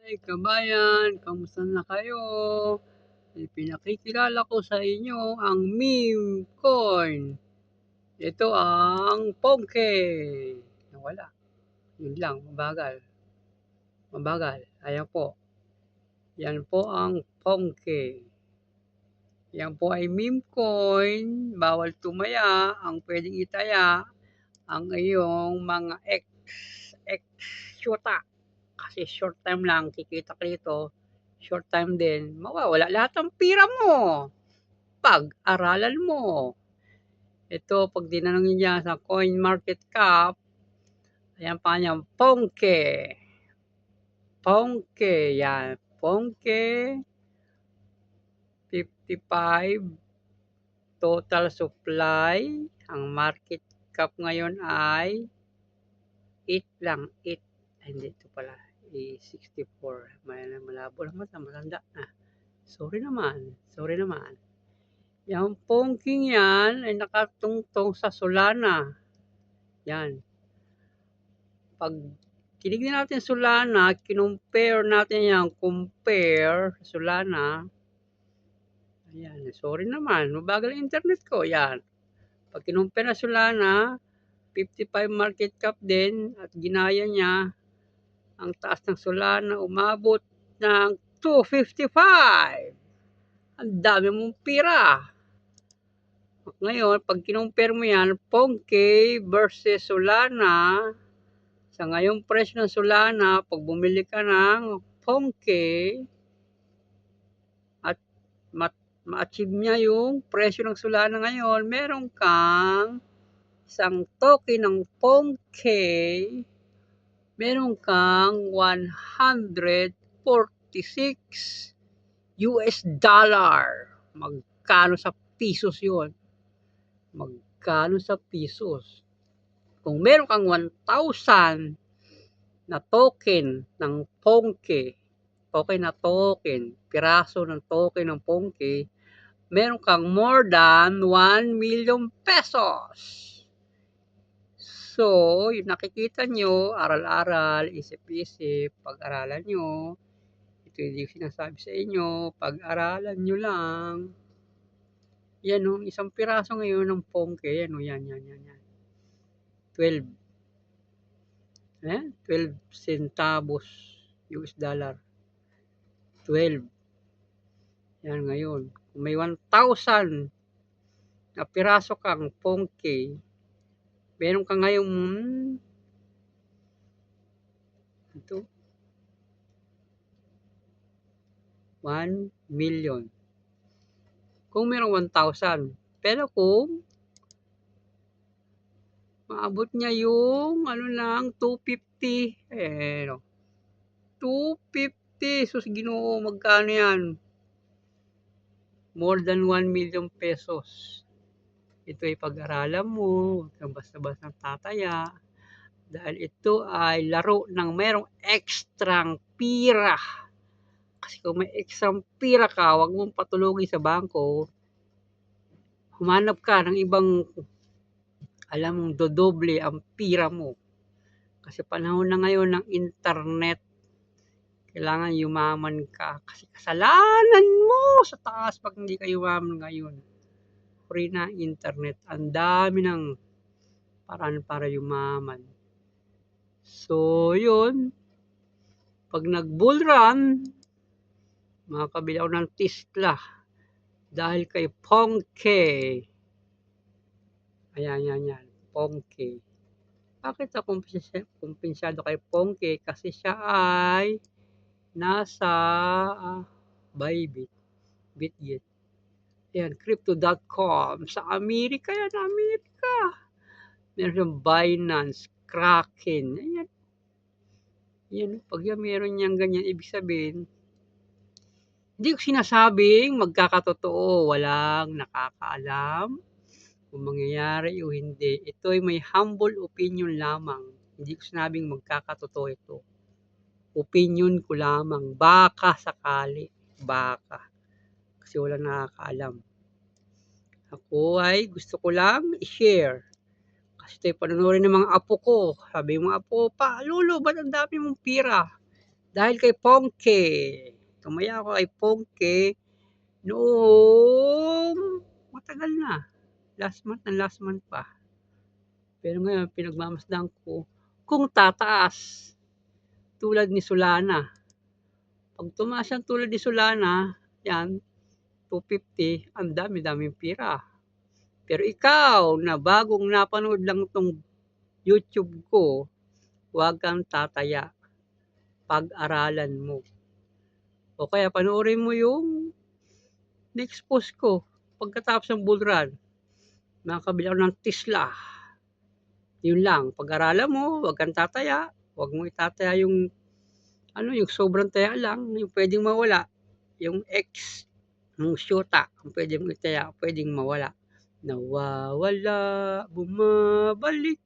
Ay kabayan, kamusta na kayo? Ipinakikilala ko sa inyo ang meme coin. Ito ang Pongke. Nawala. Yun lang, mabagal. Mabagal. Ayan po. Yan po ang Pongke. Yan po ay meme coin. Bawal tumaya. Ang pwedeng itaya ang iyong mga ex syota. Kasi short time lang kikita ka dito, short time din, mawawala lahat ng pira mo. Pag-aralan mo. Ito, pag dinanong niya sa coin market cap, ayan pa niya, Pongke. Pongke, yan. Pongke, 55 total supply. Ang market cap ngayon ay 8 lang, 8. Ay, hindi, ito pala. 64. Malabo naman, matanda na. Sorry naman. Yang pongking yan ay nakatungtong sa Solana. Yan. Pag tinignan natin Solana, kinumpare natin yan, compare Solana. Ayan, sorry naman, mabagal ang internet ko. Yan. Pag kinumpare na Solana, 55 market cap din at ginaya niya ang taas ng Solana, umabot ng 255. Ang dami mong pira. Ngayon, pag kinumpare mo yan, Pongke versus Solana, sa ngayong presyo ng Solana, pag bumili ka ng Pongke, at ma-achieve niya yung presyo ng Solana ngayon, meron kang isang token ng Pongke, meron kang 146 US dollar. Magkano sa pesos yun? Magkano sa pesos? Kung meron kang 1,000 na token ng Pongke, piraso ng token ng Pongke, meron kang more than 1 million pesos. So, yung nakikita nyo, aral-aral, isip-isip, pag-aralan nyo. Ito yung sinasabi sa inyo, pag-aralan nyo lang. Yan o, isang piraso ngayon ng Pongke, yan o, yan. 12 centavos US dollar. 12. Yan ngayon. Kung may 1,000 na piraso kang Pongke, meron ka ngayon ito 1 million. Kung meron 1,000. Pero kung maabot niya yung lang 250, 250, sus Ginoo, magkano yan? More than 1 million pesos. Ito ay pag-aralan mo, huwag kang basta-basta tataya. Dahil ito ay laro ng merong ekstrang pira. Kasi kung may ekstrang pira ka, huwag mong patulogin sa bangko. Humanap ka ng ibang alam mong dodoble ang pira mo. Kasi panahon na ngayon ng internet, kailangan yumaman ka. Kasi kasalanan mo sa taas pag hindi ka yumaman ngayon. Free na internet. Ang dami ng paraan para yumaman. So, yun. Pag nag-bull run, makakabili ako ng Tesla. Dahil kay Pongke. Ayan. Pongke. Bakit ako kumpensado kay Pongke? Kasi siya ay nasa Bybit. Bitget. Ayan, crypto.com. Sa Amerika yan, Amerika. Meron siyang Binance, Kraken. Ayan. Yan, pag yan meron niyang ganyan, ibig sabihin, hindi ko sinasabing magkakatotoo. Walang nakakaalam kung mangyayari o hindi. Ito ay may humble opinion lamang. Hindi ko sinabing magkakatotoo ito. Opinion ko lamang. Baka sakali. Baka. Kasi wala nakakaalam. Ako ay gusto ko lang i-share. Kasi ito ay panonorin ng mga apo ko. Sabi ng mga apo, pa, Lolo, ba't ang dami mong pira? Dahil kay Pongke. Tumaya ako kay Pongke noong matagal na. Last month pa. Pero ngayon pinagmamasdan ko kung tataas tulad ni Solana. Pag tumaas yan tulad ni Solana, yan, 250, ang dami-daming pira. Pero ikaw na bagong napanood lang tong YouTube ko, huwag kang tataya. Pag-aralan mo. O kaya panoorin mo yung next post ko pagkatapos ng bull run. Nakakabili ako ng Tesla. Yun lang, pag-aralan mo, huwag kang tataya. Huwag mo itataya yung yung sobrang taya lang, yung pwedeng mawala. Yung X, yung syota, ang pwede mo itaya, pwedeng mawala. Nawawala, bumabalik.